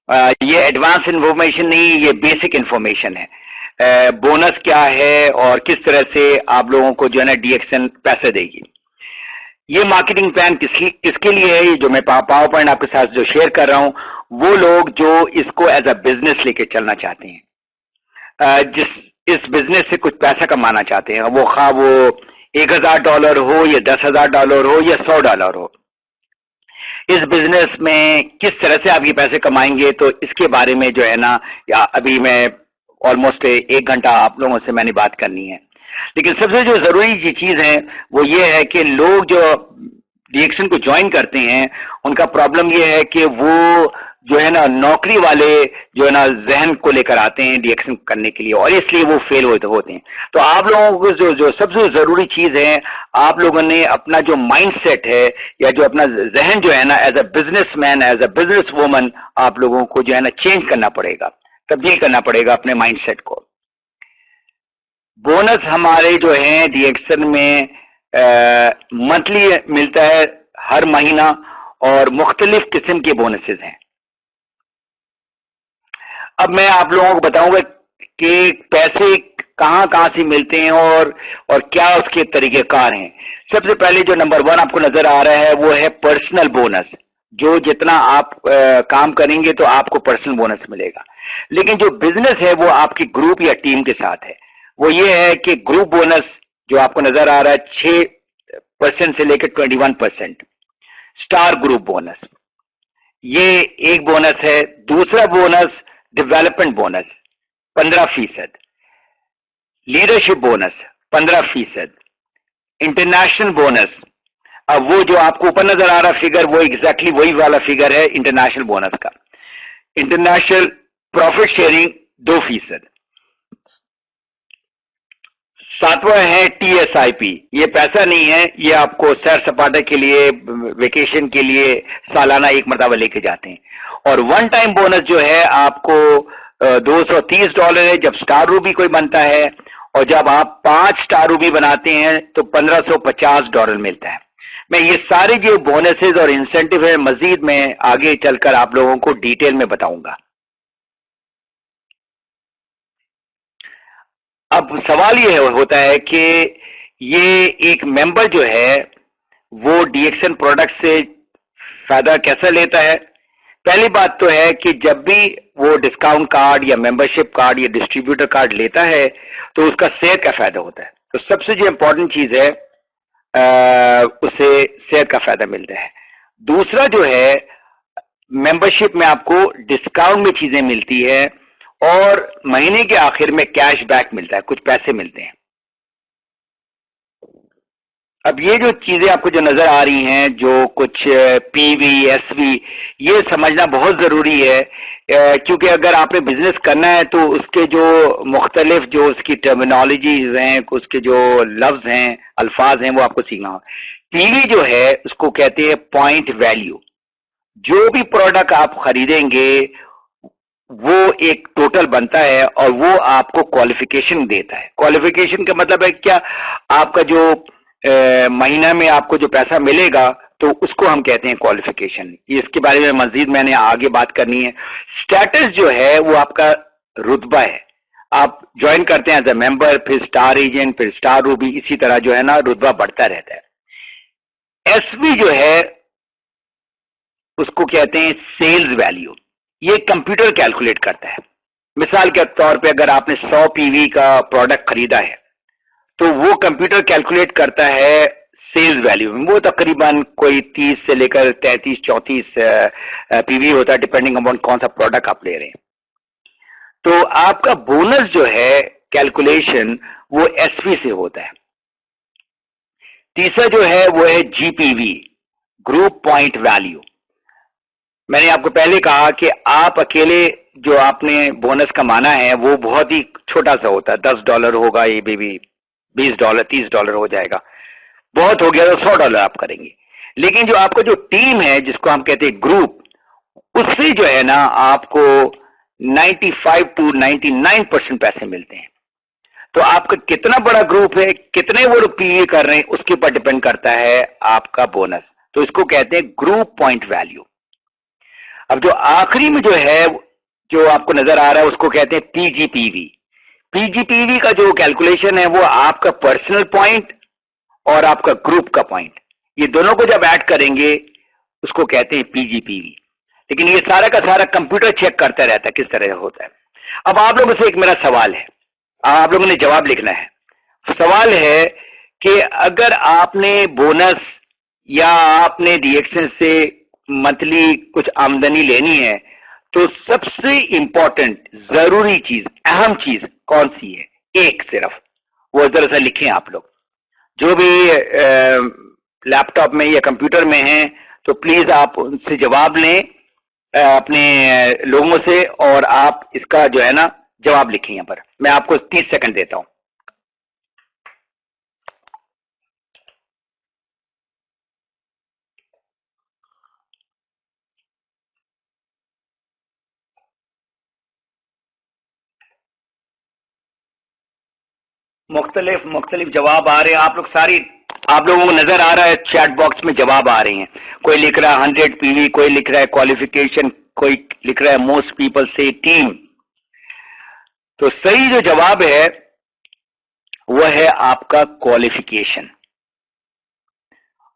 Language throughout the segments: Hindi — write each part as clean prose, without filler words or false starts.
ये एडवांस इंफॉर्मेशन नहीं, ये बेसिक इंफॉर्मेशन है। बोनस क्या है और किस तरह से आप लोगों को जो है ना डीएक्सन पैसे देगी। ये मार्केटिंग प्लान किसके लिए है, जो मैं पावर पॉइंट आपके साथ जो शेयर कर रहा हूं, वो लोग जो इसको एज अ बिजनेस लेके चलना चाहते हैं, जिस इस बिजनेस से कुछ पैसा कमाना चाहते हैं, वो खा वो $1000 हो या $10,000 हो या $100 हो। इस बिजनेस में किस तरह से आप ये पैसे कमाएंगे, तो इसके बारे में जो है ना, या अभी मैं ऑलमोस्ट 1 घंटा आप लोगों से मैंने बात करनी है। लेकिन सबसे जो जरूरी चीज है वो ये है कि लोग जो डीएक्सन को ज्वाइन करते हैं, उनका प्रॉब्लम ये है कि वो जो है ना नौकरी वाले जो है ना जहन को लेकर आते हैं डीएक्सन करने के लिए, और इसलिए वो फेल होते हैं। तो आप लोगों को जो सबसे जरूरी चीज है, आप लोगों ने अपना जो माइंडसेट है या जो अपना जहन जो है ना as a businessman, as a business woman, आप लोगों को जो है ना चेंज करना पड़ेगा, तब्दील करना पड़ेगा अपने माइंडसेट को। बोनस हमारे जो है डीएक्सन में मंथली मिलता है, हर महीना, और मुख्तलिफ किस्म के बोनसेस हैं। अब मैं आप लोगों को बताऊंगा कि पैसे कहां कहां से मिलते हैं और क्या उसके तरीकेकार हैं। सबसे पहले जो नंबर 1 आपको नजर आ रहा है वो है पर्सनल बोनस। जो जितना आप काम करेंगे तो आपको पर्सनल बोनस मिलेगा। लेकिन जो बिजनेस है वो आपकी ग्रुप या टीम के साथ है। वो ये है कि ग्रुप बोनस जो आपको नजर आ रहा है 6% से लेकर 21%। स्टार ग्रुप बोनस, ये एक बोनस है। दूसरा bonus development bonus 15%, leadership bonus 15%, international bonus, अब वो जो आपको ऊपर नजर आ रहा फिगर वो एग्जैक्टली वही वाला फिगर है इंटरनेशनल बोनस का। International profit sharing 2%। सातवां है टीएसआईपी। ये पैसा नहीं है, ये आपको सैर सपाटे के लिए, वेकेशन के लिए सालाना एक मरतबा लेके जाते हैं। और वन टाइम बोनस जो है आपको $230 है जब स्टार रूबी कोई बनता है, और जब आप 5 स्टार रूबी बनाते हैं तो $1550 मिलता है। मैं ये सारे जो बोनसेस और इंसेंटिव है मजीद में आगे चलकर आप लोगों को डिटेल में बताऊंगा। अब सवाल ये होता है कि ये एक मेंबर जो है वो डीएक्सन प्रोडक्ट से फायदा कैसा लेता है। पहली बात तो है कि जब भी वो डिस्काउंट कार्ड या मेंबरशिप कार्ड या डिस्ट्रीब्यूटर कार्ड लेता है तो उसका सेहत का फायदा होता है। तो सबसे जो इंपॉर्टेंट चीज है उसे सेहत का फायदा मिलता है। दूसरा जो है, मेंबरशिप में आपको डिस्काउंट में चीजें मिलती है और महीने के आखिर में कैश बैक मिलता है, कुछ पैसे मिलते हैं। अब ये जो चीजें आपको जो नजर आ रही हैं, जो कुछ पीवी एसवी, ये समझना बहुत जरूरी है, क्योंकि अगर आपने बिजनेस करना है तो उसके जो मुख्तलिफ जो उसकी टर्मिनोलॉजीज हैं, उसके जो लफ्ज हैं, अल्फाज हैं, वो आपको सीखना हो। पीवी जो है उसको कहते हैं पॉइंट वैल्यू। जो भी प्रोडक्ट आप खरीदेंगे वो एक टोटल बनता है और वो आपको क्वालिफिकेशन देता है। क्वालिफिकेशन का मतलब है क्या, आपका जो महीना में आपको जो पैसा मिलेगा तो उसको हम कहते हैं क्वालिफिकेशन। इसके बारे में मजीद मैंने आगे बात करनी है। स्टेटस जो है वो आपका रुतबा है। आप ज्वाइन करते हैं एज ए मेंबर, फिर स्टार एजेंट, फिर स्टार रूबी, इसी तरह जो है ना रुतबा बढ़ता रहता है। एसवी जो है उसको कहते हैं सेल्स वैल्यू। ये कंप्यूटर कैलकुलेट करता है। मिसाल के तौर पे अगर आपने 100 पीवी का प्रोडक्ट खरीदा है तो वो कंप्यूटर कैलकुलेट करता है सेल्स वैल्यू में। वो तकरीबन कोई 30 से लेकर 33-34 पीवी होता है, डिपेंडिंग अपॉन कौन सा प्रोडक्ट आप ले रहे हैं। तो आपका बोनस जो है कैलकुलेशन वो एसवी से होता है। तीसरा जो है वो है जीपीवी, ग्रुप पॉइंट वैल्यू। मैंने आपको पहले कहा कि आप अकेले जो आपने बोनस कमाना है वो बहुत ही छोटा सा होता है। $10 होगा, ये भी $20 $30 हो जाएगा। बहुत हो गया तो $100 आप करेंगे। लेकिन जो आपका जो टीम है जिसको हम कहते हैं ग्रुप, उससे जो है ना आपको 95 to 99% पैसे मिलते हैं। तो आपका कितना बड़ा ग्रुप है, कितने वो पीए कर रहे हैं, उसके ऊपर डिपेंड करता है आपका बोनस। तो इसको कहते हैं ग्रुप पॉइंट वैल्यू। अब जो आखिरी में जो है, जो आपको नजर आ रहा है, उसको कहते हैं पीजीपीवी। पीजीपीवी का जो कैलकुलेशन है वो आपका पर्सनल पॉइंट और आपका ग्रुप का पॉइंट, ये दोनों को जब ऐड करेंगे उसको कहते हैं पीजीपीवी। लेकिन ये सारा का सारा कंप्यूटर चेक करता रहता है किस तरह होता है। अब आप लोगों से एक मेरा सवाल है, आप लोगों ने जवाब लिखना है। सवाल है कि अगर आपने बोनस या आपने डीएक्सन से मंथली कुछ आमदनी लेनी है तो सबसे इंपॉर्टेंट जरूरी चीज, अहम चीज कौन सी है? एक सिर्फ, वो जरा सा लिखें आप लोग, जो भी लैपटॉप में या कंप्यूटर में हैं तो प्लीज आप उनसे जवाब लें अपने लोगों से, और आप इसका जो है ना जवाब लिखें। यहां पर मैं आपको 30 सेकंड देता हूं। मुख्तलिफ जवाब आ रहे हैं, आप लोग सारी, आप लोगों को नजर आ रहा है चैट बॉक्स में जवाब आ रहे हैं। कोई लिख रहा है 100 पीवी, कोई लिख रहा है क्वालिफिकेशन, कोई लिख रहा है मोस्ट पीपल से टीम। तो सही जो जवाब है वह है आपका क्वालिफिकेशन।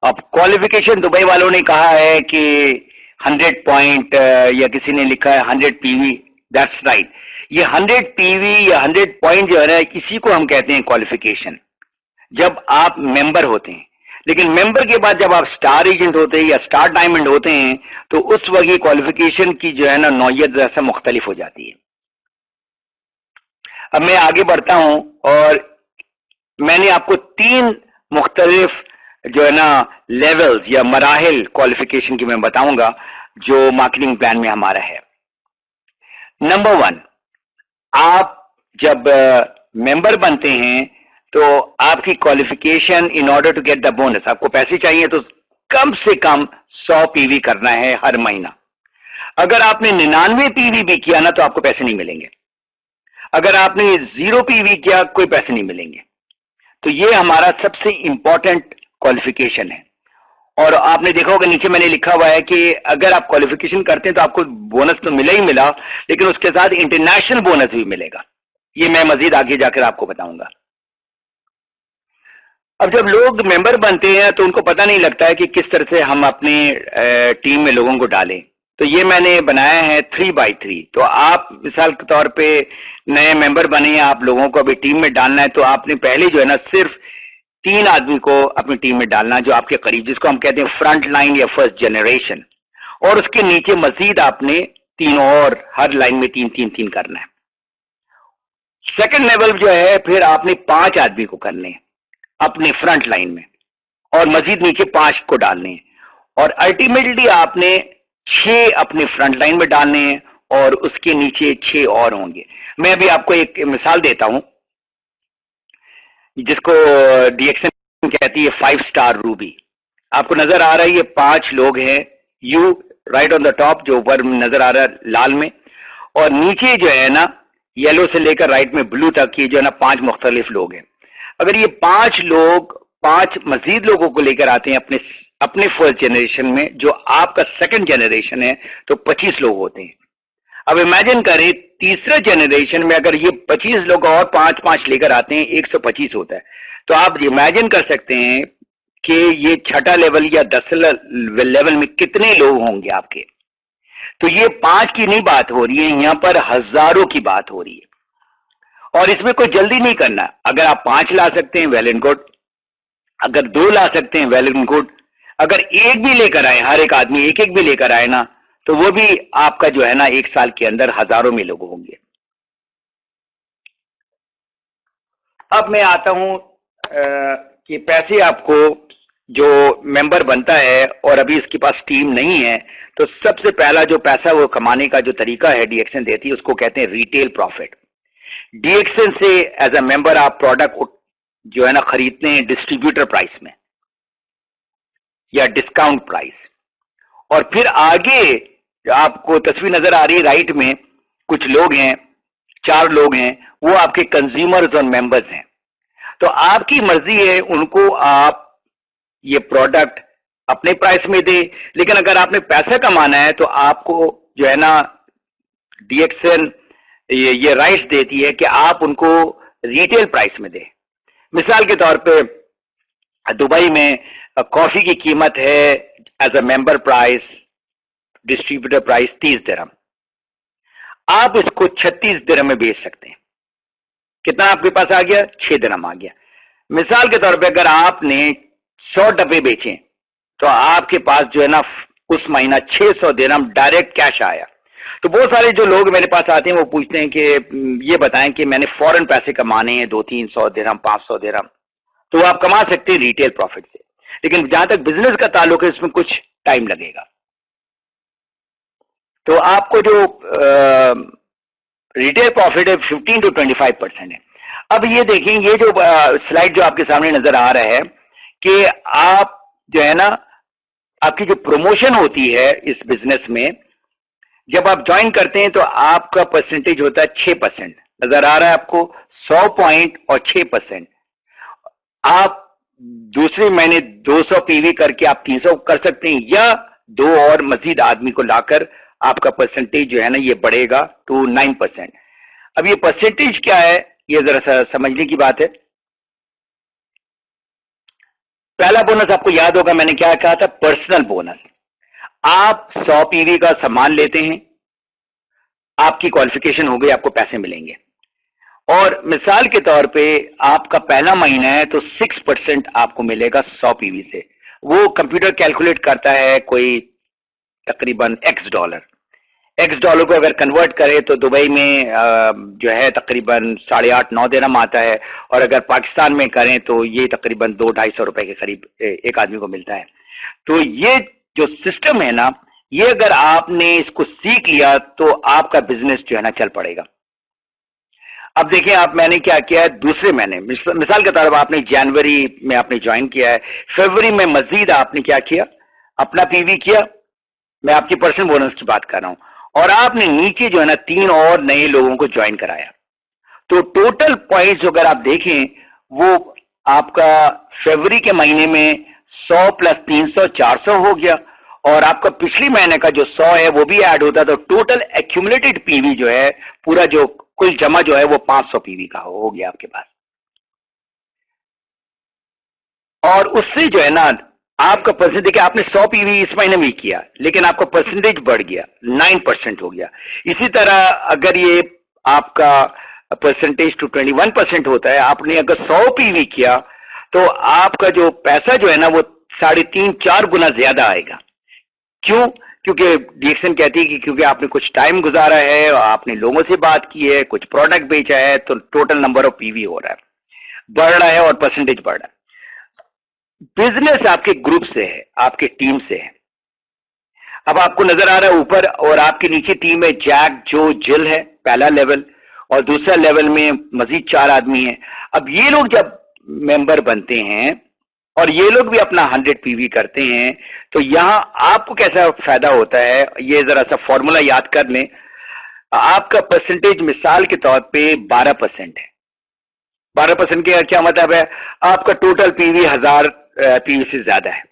अब क्वालिफिकेशन दुबई वालों ने कहा है कि 100 पॉइंट, या किसी ने लिखा है 100 पीवी, दैट्स राइट। ये 100 पीवी या 100 पॉइंट जो है ना, इसी को हम कहते हैं क्वालिफिकेशन, जब आप मेंबर होते हैं। लेकिन मेंबर के बाद जब आप स्टार एजेंट होते हैं या स्टार डायमंड होते हैं तो उस वक्त क्वालिफिकेशन की जो है ना नौयत जैसा मुख्तलिफ हो जाती है। अब मैं आगे बढ़ता हूं और मैंने आपको 3 मुख्तलिफ जो है ना लेवल्स या मराहिल क्वालिफिकेशन की मैं बताऊंगा जो मार्केटिंग प्लान में हमारा है। नंबर 1, आप जब मेंबर बनते हैं तो आपकी qualification in order to get the bonus, आपको पैसे चाहिए तो कम से कम 100 पीवी करना है हर महीना। अगर आपने 99 पीवी भी किया ना तो आपको पैसे नहीं मिलेंगे। अगर आपने 0 पीवी किया कोई पैसे नहीं मिलेंगे। तो ये हमारा सबसे इंपॉर्टेंट क्वालिफिकेशन है। और आपने देखा होगा नीचे मैंने लिखा हुआ है कि अगर आप क्वालिफिकेशन करते हैं तो आपको बोनस तो मिला ही मिला, लेकिन उसके साथ इंटरनेशनल बोनस भी मिलेगा। ये मैं मजीद आगे जाकर आपको बताऊंगा। अब जब लोग मेंबर बनते हैं तो उनको पता नहीं लगता है कि किस तरह से हम अपनी टीम में लोगों को डालें। तो ये मैंने बनाया है 3x3। तो आप मिसाल के तौर पे नए मेंबर बने हैं, आप लोगों को अभी टीम में डालना है, तो आपने पहले जो है ना सिर्फ 3 आदमी को अपनी टीम में डालना जो आपके करीब, जिसको हम कहते हैं फ्रंट लाइन या फर्स्ट जनरेशन, और उसके नीचे मजीद आपने 3 और, हर लाइन में 3-3-3 करना है। सेकंड लेवल जो है फिर आपने 5 आदमी को करने हैं अपने फ्रंट लाइन में, और मजीद नीचे 5 को डालने हैं, और अल्टीमेटली आपने 6 अपने फ्रंट लाइन में डालने हैं और उसके नीचे 6 और होंगे। मैं अभी आपको एक मिसाल देता हूं जिसको डीएक्सन कहती है 5 स्टार रूबी। आपको नजर आ रहा है ये 5 लोग हैं, you right on the top जो ऊपर नजर आ रहा है लाल में, और नीचे जो है ना येलो से लेकर राइट में ब्लू तक ये जो है ना 5 मुख्तलिफ लोग हैं। अगर ये 5 लोग 5 मजीद लोगों को लेकर आते हैं अपने फर्स्ट जनरेशन में, जो आपका सेकंड जनरेशन है, तो 25 लोग होते हैं। अब इमेजिन करें तीसरे जनरेशन में अगर ये 25 लोग और 5-5 लेकर आते हैं, 125 होता है। तो आप इमेजिन कर सकते हैं कि ये छठा लेवल या 10 लेवल में कितने लोग होंगे आपके। तो ये 5 की नहीं बात हो रही है, यहां पर हजारों की बात हो रही है, और इसमें कोई जल्दी नहीं करना। अगर आप 5 ला सकते हैं वेल एंड गुड, अगर 2 ला सकते हैं वेल एंड गुड, अगर 1 भी लेकर आए, हर एक आदमी 1-1 भी लेकर आए ना, तो वो भी आपका जो है ना 1 साल के अंदर हजारों में लोग होंगे। अब मैं आता हूं कि पैसे आपको जो मेंबर बनता है और अभी इसके पास टीम नहीं है, तो सबसे पहला जो पैसा वो कमाने का जो तरीका है डीएक्सन देती है, उसको कहते हैं रिटेल प्रॉफिट। डीएक्सन से एज अ मेंबर आप प्रोडक्ट जो है ना खरीदते हैं डिस्ट्रीब्यूटर प्राइस में या डिस्काउंट प्राइस, और फिर आगे आपको तस्वीर नजर आ रही है राइट में, कुछ लोग हैं, 4 लोग हैं, वो आपके कंज्यूमर्स और मेंबर्स हैं। तो आपकी मर्जी है उनको आप ये प्रोडक्ट अपने प्राइस में दे, लेकिन अगर आपने पैसा कमाना है तो आपको जो है ना डीएक्सएन ये राइट्स देती है कि आप उनको रिटेल प्राइस में दें। मिसाल के तौर पे दुबई में कॉफी की कीमत है as a member price, distributor price 30 दिरहम, आप इसको 36 दिरहम में बेच सकते हैं। कितना आपके पास आ गया? 6 दिरहम आ गया। मिसाल के तौर पे अगर आपने 100 डब्बे बेचे तो आपके पास जो है ना उस महीना 600 दिरहम डायरेक्ट कैश आया। तो बहुत सारे जो लोग मेरे पास आते हैं वो पूछते हैं कि ये बताएं कि मैंने फॉरेन पैसे कमाने हैं 200-300 दिरहम, 500 दिरहम, तो आप कमा सकते हैं रिटेल प्रॉफिट से, लेकिन जहां तक बिजनेस का ताल्लुक है इसमें कुछ टाइम लगेगा। तो आपको जो रिटेल प्रॉफिट है 15 to 25% है। अब ये देखें, ये जो स्लाइड जो आपके सामने नजर आ रहा है कि आप जो है ना आपकी जो प्रमोशन होती है इस बिजनेस में, जब आप ज्वाइन करते हैं तो आपका परसेंटेज होता है 6%। नजर आ रहा है आपको 100 पॉइंट और 6%। आप दूसरे महीने 200 पीवी करके आप 300 कर सकते हैं, या दो और मजीद आदमी को लाकर आपका परसेंटेज जो है ना ये बढ़ेगा टू 9%। अब ये परसेंटेज क्या है ये जरा सा समझने की बात है। पहला बोनस आपको याद होगा मैंने क्या कहा था, पर्सनल बोनस। आप 100 पीवी का सामान लेते हैं, आपकी क्वालिफिकेशन हो गई, आपको पैसे मिलेंगे। और मिसाल के तौर पे आपका पहला महीना है तो 6% आपको मिलेगा 100 पीवी से। वो कंप्यूटर कैलकुलेट करता है कोई तकरीबन एक्स डॉलर को अगर कन्वर्ट करें तो दुबई में जो है तकरीबन 8.5-9 दिरहम आता है, और अगर पाकिस्तान में करें तो ये तकरीबन 200-250 रुपए के करीब एक आदमी को मिलता है। तो ये जो सिस्टम है ना, ये अगर आपने इसको सीख लिया तो आपका बिजनेस जो है ना चल पड़ेगा। अब देखिए आप, मैंने क्या किया है, दूसरे महीने मिसाल के तौर पर आपने जनवरी में आपने ज्वाइन किया है, फरवरी में मजीद आपने क्या किया, अपना पीवी किया, मैं आपकी पर्सनल बोनस की बात कर रहा हूं, और आपने नीचे जो है ना 3 और नए लोगों को ज्वाइन कराया। तो टोटल पॉइंट्स अगर आप देखें वो आपका फरवरी के महीने में 100 प्लस 300 400 हो गया, और आपका पिछले महीने का जो 100 है वो भी ऐड होता, तो टोटल एक्यूमुलेटेड पीवी जो है पूरा जो कुल जमा जो है वो 500 पीवी का हो गया आपके पास। और उससे जो है ना आपका परसेंटेज, देखिए आपने 100 पीवी इस महीने में किया लेकिन आपका परसेंटेज बढ़ गया, 9% हो गया। इसी तरह अगर ये आपका परसेंटेज टू 21% होता है, आपने अगर 100 पीवी किया तो आपका जो पैसा जो है ना वो 3.5-4 गुना ज्यादा आएगा। क्यों? क्योंकि डीएक्सएन कहती है कि क्योंकि आपने कुछ टाइम गुजारा है, आपने लोगों से बात की है, कुछ प्रोडक्ट बेचा है, तो टोटल नंबर ऑफ पीवी हो रहा है, बढ़ रहा है और परसेंटेज बढ़ रहा है। बिजनेस आपके ग्रुप से है, आपके टीम से है। अब आपको नजर आ रहा है ऊपर और आपके नीचे टीम है, जैक, जो, जिल है पहला लेवल, और दूसरा लेवल में मजीद 4 आदमी हैं। अब ये लोग जब मेंबर बनते हैं और ये लोग भी अपना 100 पीवी करते हैं, तो यहां आपको कैसा फायदा होता है, ये जरा सा फॉर्मूला याद कर लें। आपका परसेंटेज मिसाल के तौर पे 12% है। 12% के क्या मतलब है, आपका टोटल पीवी 1000 पीवी से ज्यादा है,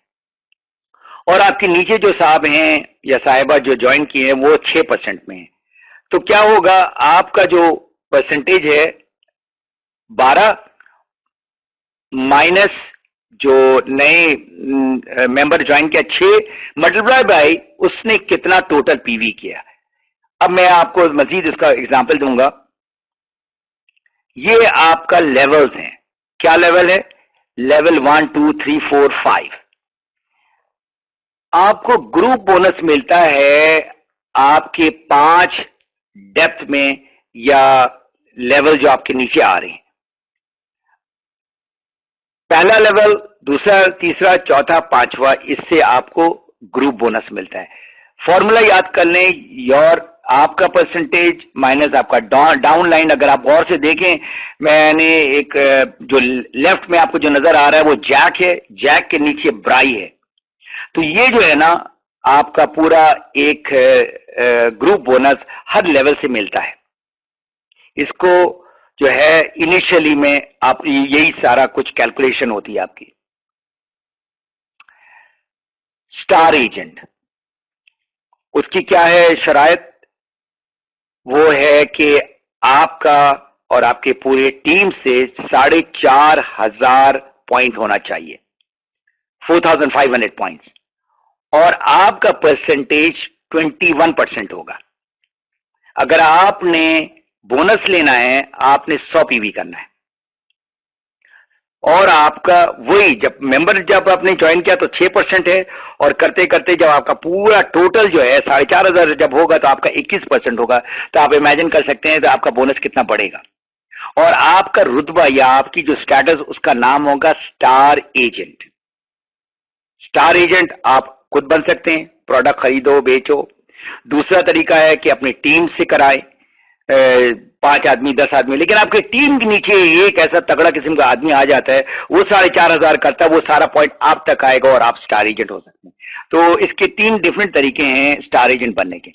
और आपके नीचे जो साहब हैं या साहिबा जो ज्वाइन किए हैं वो 6% में है। तो क्या होगा, आपका जो परसेंटेज है 12 माइनस जो नए मेंबर ज्वाइन किया 6 मल्टीप्लाई बाय उसने कितना टोटल पीवी किया। अब मैं आपको मजीद इसका एग्जांपल दूंगा। ये आपका लेवल्स हैं, क्या लेवल है, लेवल 1 2 3 4 5। आपको ग्रुप बोनस मिलता है आपके 5 डेप्थ में या लेवल जो आपके नीचे आ रहे हैं, पहला लेवल, दूसरा, तीसरा, चौथा, पांचवा, इससे आपको ग्रुप बोनस मिलता है। फॉर्मूला याद कर लें, योर आपका परसेंटेज माइनस आपका डाउन लाइन। अगर आप गौर से देखें, मैंने एक जो लेफ्ट में आपको जो नजर आ रहा है वो जैक है, जैक के नीचे ब्राई है। तो ये जो है ना आपका पूरा एक ग्रुप बोनस हर लेवल से मिलता है। इसको जो है इनिशियली में आप यही सारा कुछ कैलकुलेशन होती है आपकी। स्टार एजेंट, उसकी क्या है शरायत? वो है कि आपका और आपके पूरे टीम से 4,500 पॉइंट होना चाहिए, 4,500 पॉइंट्स, और आपका परसेंटेज 21% होगा। अगर आपने बोनस लेना है, आपने 100 पीवी करना है, और आपका वही जब आपने ज्वाइन किया तो 6% है, और करते करते जब आपका पूरा टोटल जो है 4,500 जब होगा तो आपका 21% होगा। तो आप इमेजिन कर सकते हैं तो आपका बोनस कितना बढ़ेगा। और आपका रुतबा या आपकी जो स्टेटस, उसका नाम होगा स्टार एजेंट। स्टार एजेंट आप खुद बन सकते हैं, प्रोडक्ट खरीदो बेचो। दूसरा तरीका है कि अपनी टीम से कराए, 5 आदमी 10 आदमी, लेकिन आपके टीम के नीचे एक ऐसा तगड़ा किस्म का आदमी आ जाता है, वो 4,500 करता है, वो सारा पॉइंट आप तक आएगा और आप स्टार एजेंट हो सकते हैं। तो इसके 3 डिफरेंट तरीके हैं स्टार एजेंट बनने के।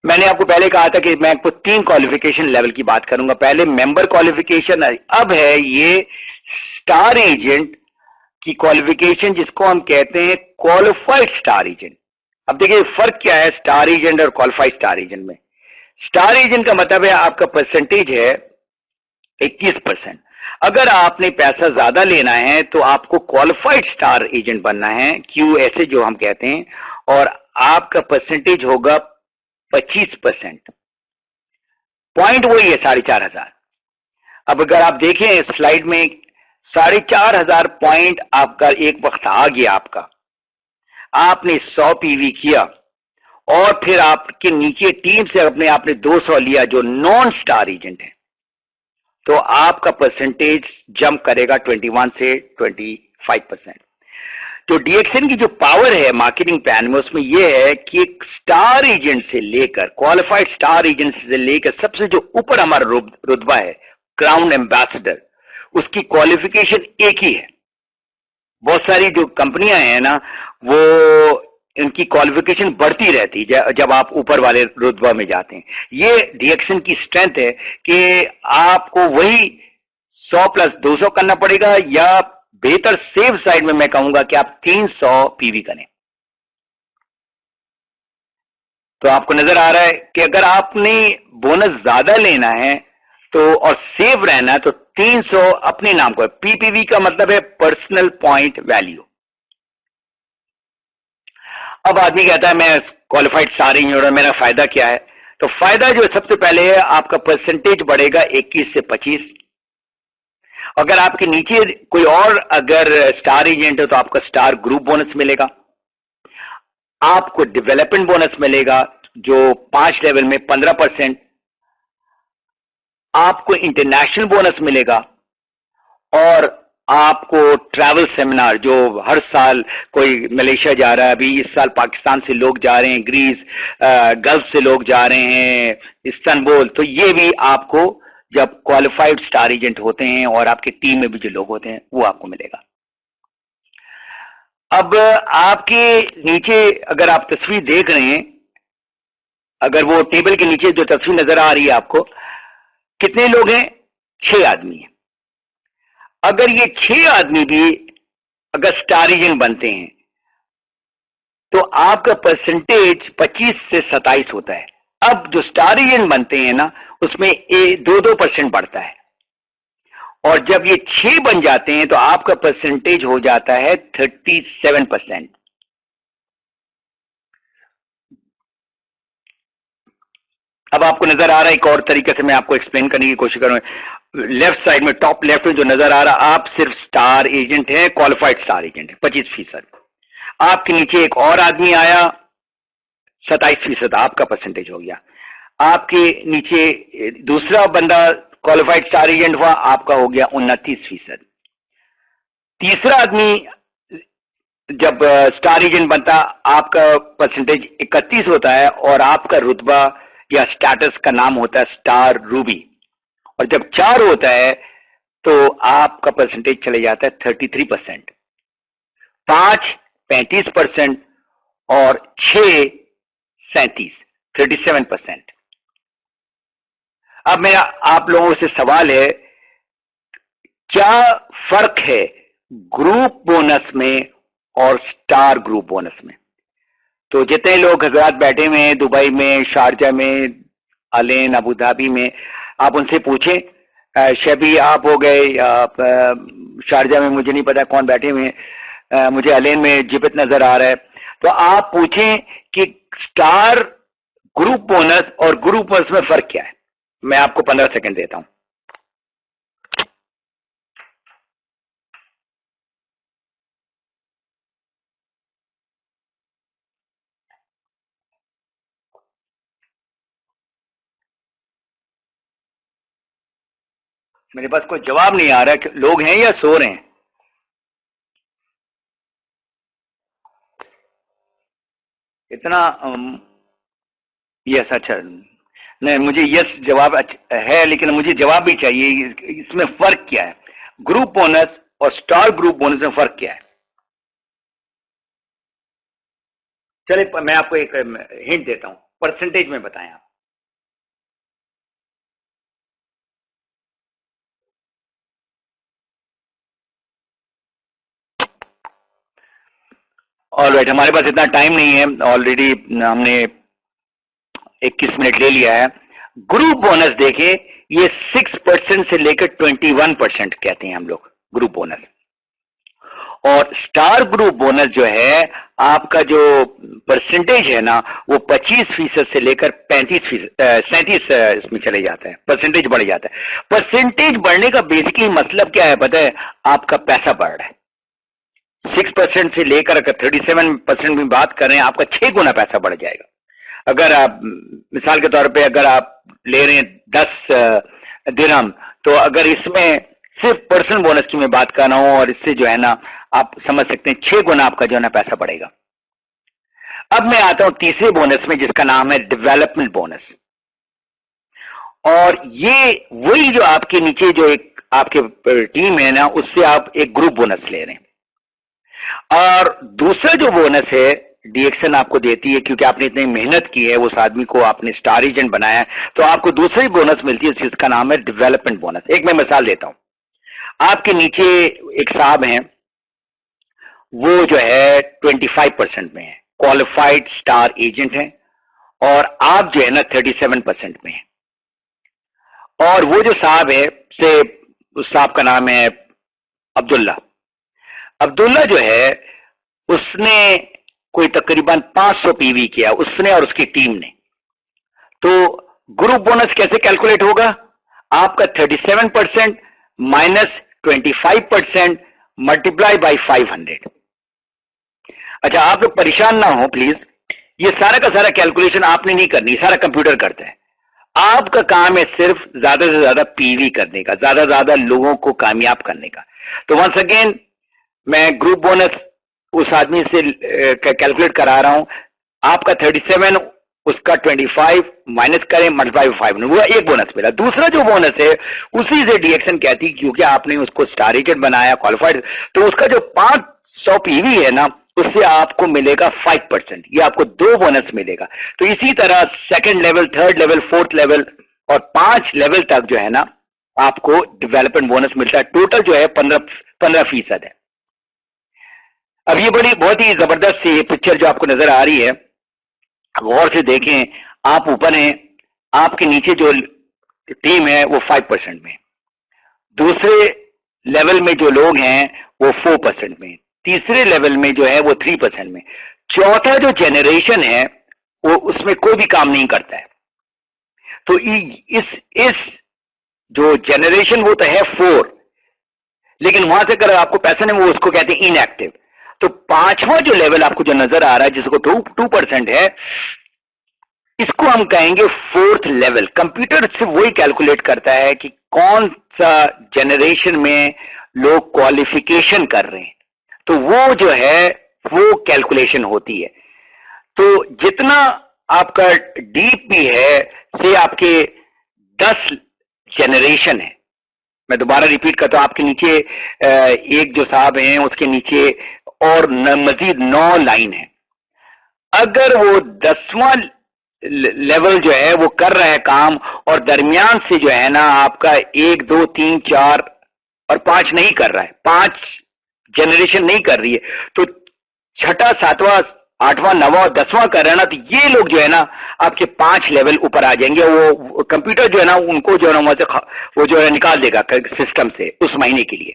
मैंने आपको पहले कहा था कि मैं आपको 3 क्वालिफिकेशन लेवल की बात करूंगा। पहले मेंबर क्वालिफिकेशन, अब है ये स्टार एजेंट की क्वालिफिकेशन, जिसको हम कहते हैं क्वालिफाइड स्टार एजेंट। अब देखिए फर्क क्या है स्टार एजेंट और क्वालिफाइड स्टार एजेंट में। स्टार एजेंट का मतलब है आपका परसेंटेज है 21%। अगर आपने पैसा ज्यादा लेना है तो आपको क्वालिफाइड स्टार एजेंट बनना है, QSA जो हम कहते हैं, और आपका परसेंटेज होगा 25%। पॉइंट वही है 4,500। अब अगर आप देखें स्लाइड में, 4,500 पॉइंट आपका एक वक्त आ गया, आपने 100 पीवी किया, और फिर आपके नीचे टीम से अपने आपने 200 लिया जो नॉन स्टार एजेंट है, तो आपका परसेंटेज जंप करेगा 21 से 25%। तो डीएक्सएन की जो पावर है मार्केटिंग प्लान में, उसमें यह है कि एक स्टार एजेंट से लेकर, क्वालिफाइड स्टार एजेंट से लेकर सबसे जो ऊपर हमारा रुतबा है क्राउन एम्बेसडर, उसकी क्वालिफिकेशन एक ही है। बहुत सारी जो कंपनियां हैं ना, वो इनकी क्वालिफिकेशन बढ़ती रहती जब आप ऊपर वाले रुतबा में जाते हैं। ये डीएक्सएन की स्ट्रेंथ है कि आपको वही 100 प्लस 200 करना पड़ेगा, या बेहतर सेफ साइड में मैं कहूंगा कि आप 300 पीवी करें। तो आपको नजर आ रहा है कि अगर आपने बोनस ज्यादा लेना है तो और सेफ रहना है तो 300 अपने नाम को। पीपीवी का मतलब है पर्सनल पॉइंट वैल्यू। अब आदमी कहता है मैं क्वालिफाइड स्टार एजेंट और मेरा फायदा क्या है? तो फायदा जो सबसे पहले है, आपका परसेंटेज बढ़ेगा 21 से 25। अगर आपके नीचे कोई और अगर स्टार एजेंट है तो आपका स्टार ग्रुप बोनस मिलेगा, आपको डेवलपमेंट बोनस मिलेगा जो 5 लेवल में 15%, आपको इंटरनेशनल बोनस मिलेगा, और आपको ट्रैवल सेमिनार जो हर साल कोई मलेशिया जा रहा है, अभी इस साल पाकिस्तान से लोग जा रहे हैं, ग्रीस, गल्फ से लोग जा रहे हैं, इस्तांबुल, तो ये भी आपको जब क्वालिफाइड स्टार एजेंट होते हैं और आपके टीम में भी जो लोग होते हैं वो आपको मिलेगा। अब आपके नीचे अगर आप तस्वीर देख रहे हैं, अगर वो टेबल के नीचे जो तस्वीर नजर आ रही है आपको, कितने लोग हैं? 6 आदमी हैं। अगर ये 6 आदमी भी अगर स्टार एजेंट बनते हैं तो आपका परसेंटेज 25 से 27 होता है। अब जो स्टार एजेंट बनते हैं ना, उसमें 2-2% बढ़ता है, और जब ये 6 बन जाते हैं तो आपका परसेंटेज हो जाता है 37%। अब आपको नजर आ रहा है, एक और तरीके से मैं आपको एक्सप्लेन करने की कोशिश करूंगा। लेफ्ट साइड में, टॉप लेफ्ट में जो नजर आ रहा है, आप सिर्फ स्टार एजेंट हैं, क्वालिफाइड स्टार एजेंट है 25%। आपके नीचे एक और आदमी आया, 27% आपका परसेंटेज हो गया। आपके नीचे दूसरा बंदा क्वालिफाइड स्टार एजेंट हुआ, आपका हो गया 29%। तीसरा आदमी जब स्टार एजेंट बनता, आपका परसेंटेज 31 होता है, और आपका रुतबा या स्टेटस का नाम होता है स्टार रूबी, और जब 4 होता है तो आपका परसेंटेज चले जाता है 33%, 5 35%, और 6 37 37%। अब मेरा आप लोगों से सवाल है, क्या फर्क है ग्रुप बोनस में और स्टार ग्रुप बोनस में। तो जितने लोग हजरात बैठे हुए हैं दुबई में, शारजा में, अलेन, अबू धाबी में, आप उनसे पूछें, शबी आप हो गए, आप शारजा में मुझे नहीं पता कौन बैठे हुए हैं, मुझे अलेन में जिबित नजर आ रहा है। तो आप पूछें कि स्टार ग्रुप बोनस और ग्रुप बोनस में फर्क क्या है। मैं आपको 15 सेकंड देता हूं। मेरे पास कोई जवाब नहीं आ रहा कि लोग हैं या सो रहे हैं। इतना यस, अच्छा नहीं, मुझे यस जवाब है, लेकिन मुझे जवाब भी चाहिए। इसमें फर्क क्या है, ग्रुप बोनस और स्टार ग्रुप बोनस में फर्क क्या है? चलिए मैं आपको एक हिंट देता हूं, परसेंटेज में बताएं आप। ऑलराइट, हमारे पास इतना टाइम नहीं है, ऑलरेडी हमने 21 मिनट ले लिया है। ग्रुप बोनस देखें, ये 6% से लेकर 21% कहते हैं हम लोग ग्रुप बोनस। और स्टार ग्रुप बोनस जो है, आपका जो परसेंटेज है ना, वो 25% से लेकर 37 इसमें चले जाता है, परसेंटेज बढ़ जाता है। परसेंटेज बढ़ने का बेसिकली मतलब क्या है पता है? आपका पैसा बढ़ रहा है। 6% से लेकर अगर 37% में बात करें, आपका 6 गुना पैसा बढ़ जाएगा। अगर आप मिसाल के तौर पे अगर आप ले रहे हैं 10 दिरहम, तो अगर इसमें सिर्फ पर्सनल बोनस की मैं बात कर रहा हूं, और इससे जो है ना आप समझ सकते हैं 6 गुना आपका जो है ना पैसा बढ़ेगा। अब मैं आता हूं तीसरे बोनस में, जिसका नाम है डेवलपमेंट बोनस। और ये वही जो आपके नीचे जो एक आपके टीम है ना, उससे आप एक ग्रुप बोनस ले रहे हैं। और दूसरा जो बोनस है डीएक्सन आपको देती है, क्योंकि आपने इतनी मेहनत की है, उस आदमी को आपने स्टार एजेंट बनाया है, तो आपको दूसरी बोनस मिलती है, जिसका नाम है डेवलपमेंट बोनस। एक मैं मिसाल देता हूं। आपके नीचे एक साहब हैं, वो जो है 25% में है, क्वालिफाइड स्टार एजेंट है, और आप जो है ना 37% में है। और वो जो साहब है, से उस साहब का नाम है अब्दुल्ला। अब्दुल्ला जो है, उसने कोई तकरीबन 500 पीवी किया, उसने और उसकी टीम ने। तो ग्रुप बोनस कैसे कैलकुलेट होगा? आपका 37% माइनस 25% मल्टीप्लाई बाई 500। अच्छा, आप लोग परेशान ना हो प्लीज, ये सारा का सारा कैलकुलेशन आपने नहीं करनी, सारा कंप्यूटर करता है। आपका काम है सिर्फ ज्यादा से ज्यादा पीवी करने का, ज्यादा से ज्यादा लोगों को कामयाब करने का। तो वंस अगेन मैं ग्रुप बोनस उस आदमी से कैलकुलेट करा रहा हूं। आपका 37, उसका 25 माइनस करें, मल्टीप्लाई 5, वो एक बोनस मिला। दूसरा जो बोनस है, उसी से डीएक्सन कहती, क्योंकि आपने उसको स्टार एजेंट बनाया, क्वालिफाइड, तो उसका जो 500 पीवी है ना, उससे आपको मिलेगा 5%। ये आपको 2 बोनस मिलेगा। तो इसी तरह second level, third level, fourth level और 5 लेवल तक जो है ना आपको डेवलपमेंट बोनस मिलता है। टोटल जो है 15% है। अब ये बड़ी बहुत ही जबरदस्त सी पिक्चर जो आपको नजर आ रही है, गौर से देखें। आप ऊपर हैं, आपके नीचे जो टीम है वो 5% में, दूसरे लेवल में जो लोग हैं वो 4% में, तीसरे लेवल में जो है वो 3% में, चौथा जो जनरेशन है वो उसमें कोई भी काम नहीं करता है। तो इस जो जनरेशन वो तो है 4, लेकिन वहां से अगर आपको पैसा नहीं, वो उसको कहते हैं इनएक्टिव। तो पांचवा जो लेवल आपको जो नजर आ रहा है, जिसको 2% है, इसको हम कहेंगे फोर्थ लेवल। कंप्यूटर सिर्फ वही कैलकुलेट करता है कि कौन सा जनरेशन में लोग क्वालिफिकेशन कर रहे हैं, तो वो जो है वो कैलकुलेशन होती है। तो जितना आपका डीप भी है, से आपके 10 जनरेशन है। मैं दोबारा रिपीट करता हूं, आपके नीचे एक जो साहब हैं, उसके नीचे और मजीद 9 लाइन है। अगर वो 10वां लेवल जो है वो कर रहा है काम, और दरमियान से जो है ना आपका 1 2 3 4 और 5 नहीं कर रहा है, 5 जनरेशन नहीं कर रही है, तो छठा, सातवां, आठवां, नवां, 10वां कर रहे हैं ना, तो ये लोग जो है ना आपके 5 लेवल ऊपर आ जाएंगे। वो कंप्यूटर जो है ना उनको जो है ना वहां से वो जो है निकाल देगा सिस्टम से उस महीने के लिए।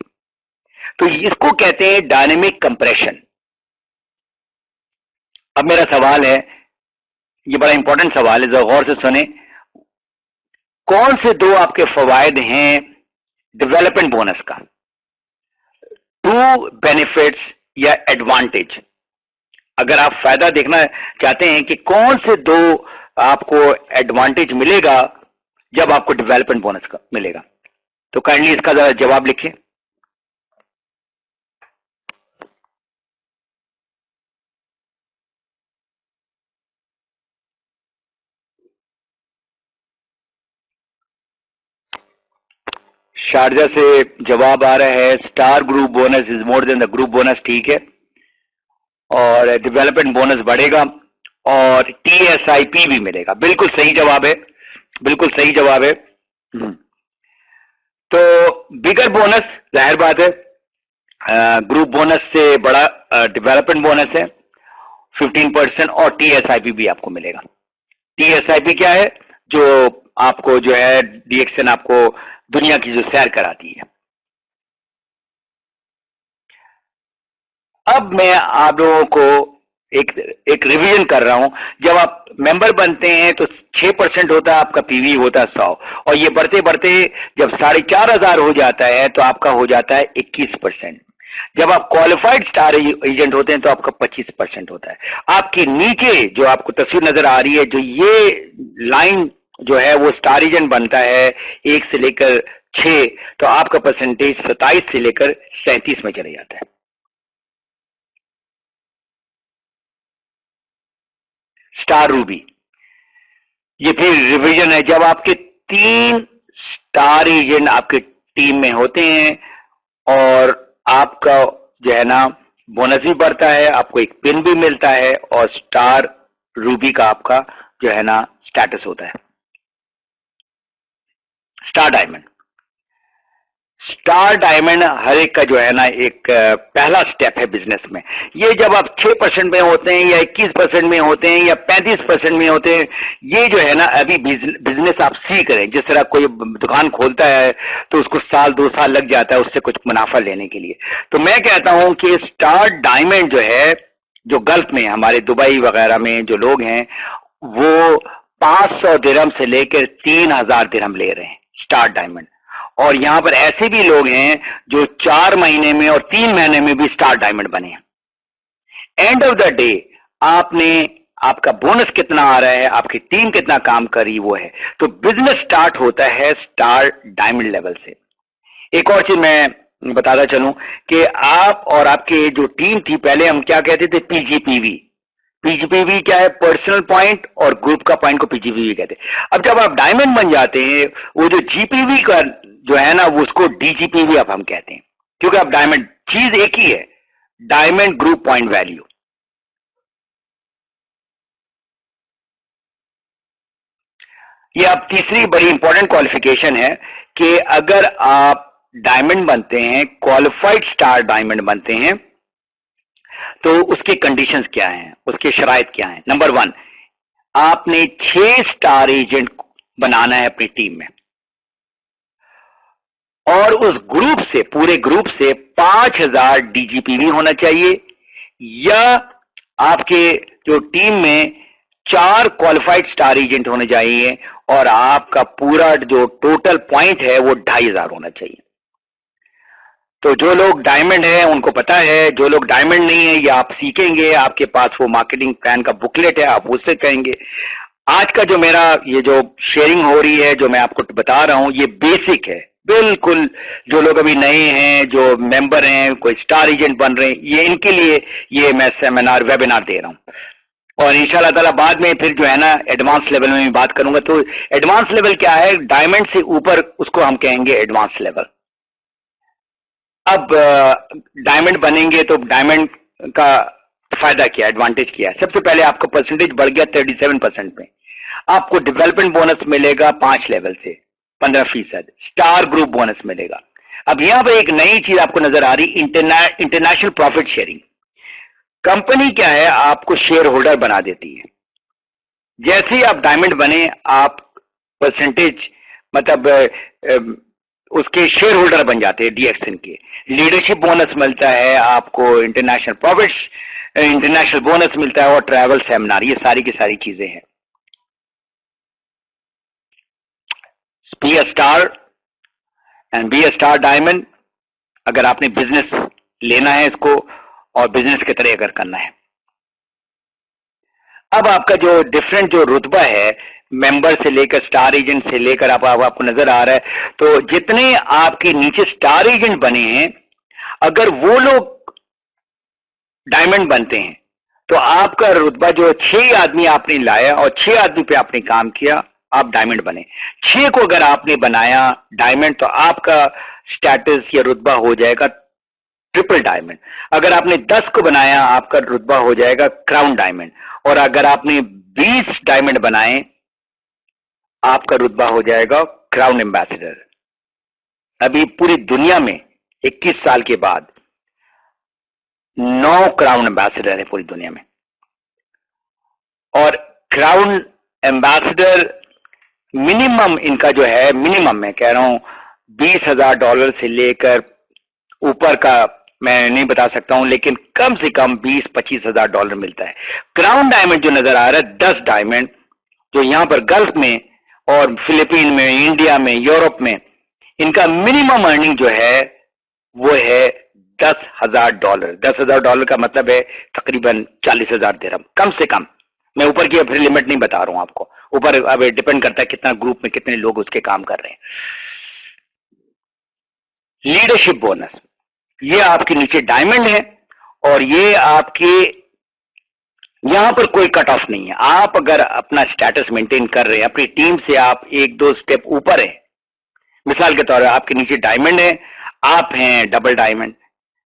तो इसको कहते हैं डायनेमिक कंप्रेशन। अब मेरा सवाल है, ये बड़ा इंपॉर्टेंट सवाल है, जरा गौर से सुने। कौन से दो आपके फवायद हैं डेवलपमेंट बोनस का? टू बेनिफिट्स या एडवांटेज? अगर आप फायदा देखना चाहते हैं कि कौन से दो आपको एडवांटेज मिलेगा जब आपको डेवलपमेंट बोनस का मिलेगा, तो काइंडली इसका जरा जवाब लिखिए। शारजा से जवाब आ रहा है, star group bonus is more than the group bonus. ठीक है, और डेवलपमेंट बोनस बढ़ेगा और टीएसआईपी भी मिलेगा। बिल्कुल सही जवाब है, बिल्कुल सही जवाब है। तो बिगर बोनस जाहिर बात है ग्रुप बोनस से बड़ा डेवलपमेंट बोनस है 15%, और टीएसआईपी भी आपको मिलेगा। टीएसआईपी क्या है? जो आपको जो है डीएक्सन आपको दुनिया की जो सैर कराती है। अब मैं आप लोगों को एक रिवीजन कर रहा हूं। जब आप मेंबर बनते हैं तो 6% होता है आपका पीवी, होता है 100, और ये बढ़ते बढ़ते जब 4,500 हो जाता है तो आपका हो जाता है 21%। जब आप क्वालिफाइड स्टार एजेंट होते हैं तो आपका 25% होता है। आपके नीचे जो आपको तस्वीर नजर आ रही है, जो ये लाइन जो है वो स्टार एजेंट बनता है 1 से लेकर 6, तो आपका परसेंटेज 27 से लेकर 37 में चले जाता है। स्टार रूबी, ये फिर रिवीजन है। जब आपके 3 स्टार एजेंट आपके टीम में होते हैं और आपका जो है ना बोनस भी बढ़ता है, आपको एक पिन भी मिलता है, और स्टार रूबी का आपका जो है ना स्टेटस होता है। स्टार डायमंड, स्टार डायमंड हर एक का जो है ना एक पहला स्टेप है बिजनेस में। ये जब आप 6% में होते हैं या 21% में होते हैं या 35% में होते हैं, ये जो है ना अभी बिजनेस आप सीख रहे हैं। जिस तरह कोई दुकान खोलता है तो उसको 1-2 साल लग जाता है उससे कुछ मुनाफा लेने के लिए। तो मैं कहता हूं कि स्टार डायमंड जो है, जो गल्फ में हमारे दुबई वगैरह में जो लोग हैं, वो 500 दिरहम से लेकर 3,000 दिरहम ले रहे हैं स्टार डायमंड। और यहां पर ऐसे भी लोग हैं जो 4 महीने में और 3 महीने में भी स्टार डायमंड बने। एंड ऑफ द डे आपने आपका बोनस कितना आ रहा है, आपकी टीम कितना काम कर रही वो है। तो बिजनेस स्टार्ट होता है स्टार डायमंड लेवल से। एक और चीज मैं बताता चलूं कि आप और आपके जो टीम थी, पहले हम क्या कहते थे, पीजीपीवी। पीजीपीवी क्या है? पर्सनल पॉइंट, और ग्रुप का पॉइंट को पीजीपीवी कहते हैं। अब जब आप डायमंड बन जाते हैं, वो जो जीपीवी का जो है ना वो उसको डीजीपीवी अब हम कहते हैं, क्योंकि अब डायमंड चीज एक ही है, डायमंड ग्रुप पॉइंट वैल्यू। ये अब तीसरी बड़ी इंपॉर्टेंट क्वालिफिकेशन है कि अगर आप डायमंड बनते हैं, क्वालिफाइड स्टार डायमंड बनते हैं, तो उसकी कंडीशंस क्या हैं, उसके शराइत क्या हैं। नंबर 1, आपने 6 स्टार एजेंट बनाना है अपनी टीम में, और उस ग्रुप से, पूरे ग्रुप से 5,000 डीजीपीवी होना चाहिए, या आपके जो टीम में 4 क्वालिफाइड स्टार एजेंट होने चाहिए, और आपका पूरा जो टोटल पॉइंट है वो 2,500 होना चाहिए। तो जो लोग डायमंड है उनको पता है, जो लोग डायमंड नहीं है या आप सीखेंगे, आपके पास वो मार्केटिंग प्लान का बुकलेट है, आप उससे कहेंगे। आज का जो मेरा ये जो शेयरिंग हो रही है, जो मैं आपको बता रहा हूं, ये बेसिक है बिल्कुल। जो लोग अभी नए हैं, जो मेंबर हैं, कोई स्टार एजेंट बन रहे हैं, ये इनके लिए ये मैं सेमिनार वेबिनार दे रहा हूं। और इंशाल्लाह ताला बाद में फिर जो है ना एडवांस लेवल में भी बात करूंगा। तो एडवांस लेवल क्या है? डायमंड से ऊपर उसको हम कहेंगे एडवांस लेवल। अब डायमंड बनेंगे तो डायमंड का फायदा क्या, एडवांटेज क्या है? सबसे पहले आपका परसेंटेज बढ़ गया 37% में। आपको डेवलपमेंट बोनस मिलेगा 5 लेवल से 15%। स्टार ग्रुप बोनस मिलेगा, अब यहां पर एक नई चीज आपको नजर आ रही, इंटरनेशनल प्रॉफिट शेयरिंग। कंपनी क्या है, आपको शेयर होल्डर बना देती है। जैसे ही आप डायमंड बने, आप परसेंटेज मतलब उसके शेयर होल्डर बन जाते हैं डीएक्सन के। लीडरशिप बोनस मिलता है आपको, इंटरनेशनल प्रॉफिट, इंटरनेशनल बोनस मिलता है, और ट्रैवल सेमिनार, ये सारी की सारी चीजें हैं। Be a star and be a star diamond, अगर आपने बिजनेस लेना है इसको और बिजनेस की तरह अगर करना है। अब आपका जो डिफरेंट जो रुतबा है, मेंबर से लेकर स्टार एजेंट से लेकर आपको नजर आ रहा है, तो जितने आपके नीचे स्टार एजेंट बने हैं, अगर वो लोग डायमंड बनते हैं तो आपका रुतबा जो 6 आदमी आपने लाया और 6 आदमी पे आपने काम किया, आप डायमंड बने। 6 को अगर आपने बनाया डायमंड, तो आपका स्टेटस या रुतबा हो जाएगा ट्रिपल डायमंड। अगर आपने 10 को बनाया, आपका रुतबा हो जाएगा क्राउन डायमंड। और अगर आपने 20 डायमंड बनाए, आपका रुतबा हो जाएगा क्राउन एम्बेसडर। अभी पूरी दुनिया में 21 साल के बाद 9 क्राउन एम्बेसडर है पूरी दुनिया में। और क्राउन एम्बेसडर मिनिमम इनका जो है, मिनिमम मैं कह रहा हूं $20,000 से लेकर ऊपर का मैं नहीं बता सकता हूं, लेकिन कम से कम $20-25,000 मिलता है। क्राउन डायमंड जो नजर आ रहा है, 10 डायमंड, जो यहां पर गल्फ में और फिलीपीन में, इंडिया में, यूरोप में, इनका मिनिमम अर्निंग जो है वो है $10,000। $10,000 का मतलब है तकरीबन 40,000 दिरहम, कम से कम। मैं ऊपर की अपनी लिमिट नहीं बता रहा हूं आपको, ऊपर अब डिपेंड करता है कितना ग्रुप में कितने लोग उसके काम कर रहे हैं। लीडरशिप बोनस, ये आपके नीचे डायमंड है, और ये आपके यहां पर कोई कट ऑफ नहीं है। आप अगर अपना स्टेटस मेंटेन कर रहे हैं, अपनी टीम से आप 1-2 स्टेप ऊपर है, मिसाल के तौर पर आपके नीचे डायमंड है, आप हैं डबल डायमंड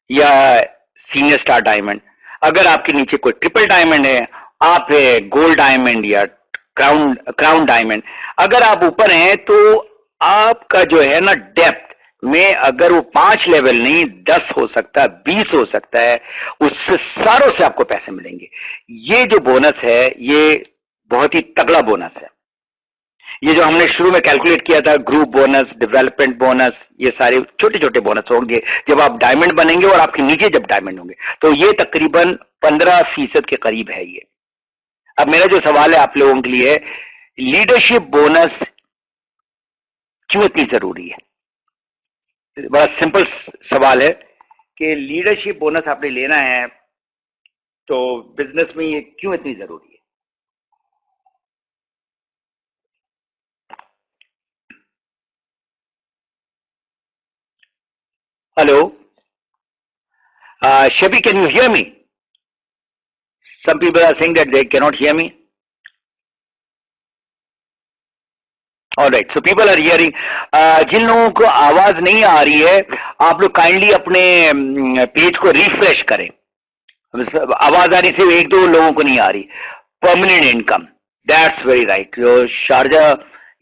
या सीनियर स्टार डायमंड। अगर आपके नीचे कोई ट्रिपल डायमंड है, आप है गोल्ड डायमंड या क्राउन डायमंड। अगर आप ऊपर हैं तो आपका जो है ना डेप्थ में, अगर वो 5 लेवल नहीं 10 हो सकता है, 20 हो सकता है, उससे सारों से आपको पैसे मिलेंगे। ये जो बोनस है, ये बहुत ही तगड़ा बोनस है। ये जो हमने शुरू में कैलकुलेट किया था, ग्रुप बोनस, डेवलपमेंट बोनस, ये सारे छोटे छोटे बोनस होंगे जब आप डायमंड बनेंगे और आपके नीचे जब डायमंड होंगे, तो ये तकरीबन 15% के करीब है ये। अब मेरा जो सवाल है आप लोगों के लिए, लीडरशिप बोनस क्यों इतनी जरूरी है? बड़ा सिंपल सवाल है कि लीडरशिप बोनस आपने लेना है तो बिजनेस में ये क्यों इतनी जरूरी है? Hello, Shabi, can you hear me? Some people are saying that they cannot hear me. Alright, so people are hearing. जिन लोगों को आवाज नहीं आ रही है, आप लोग काइंडली अपने पेज को रिफ्रेश करें। आवाज आ रही सिर्फ 1-2 लोगों को नहीं आ रही। Permanent income, that's very right. जो शारजा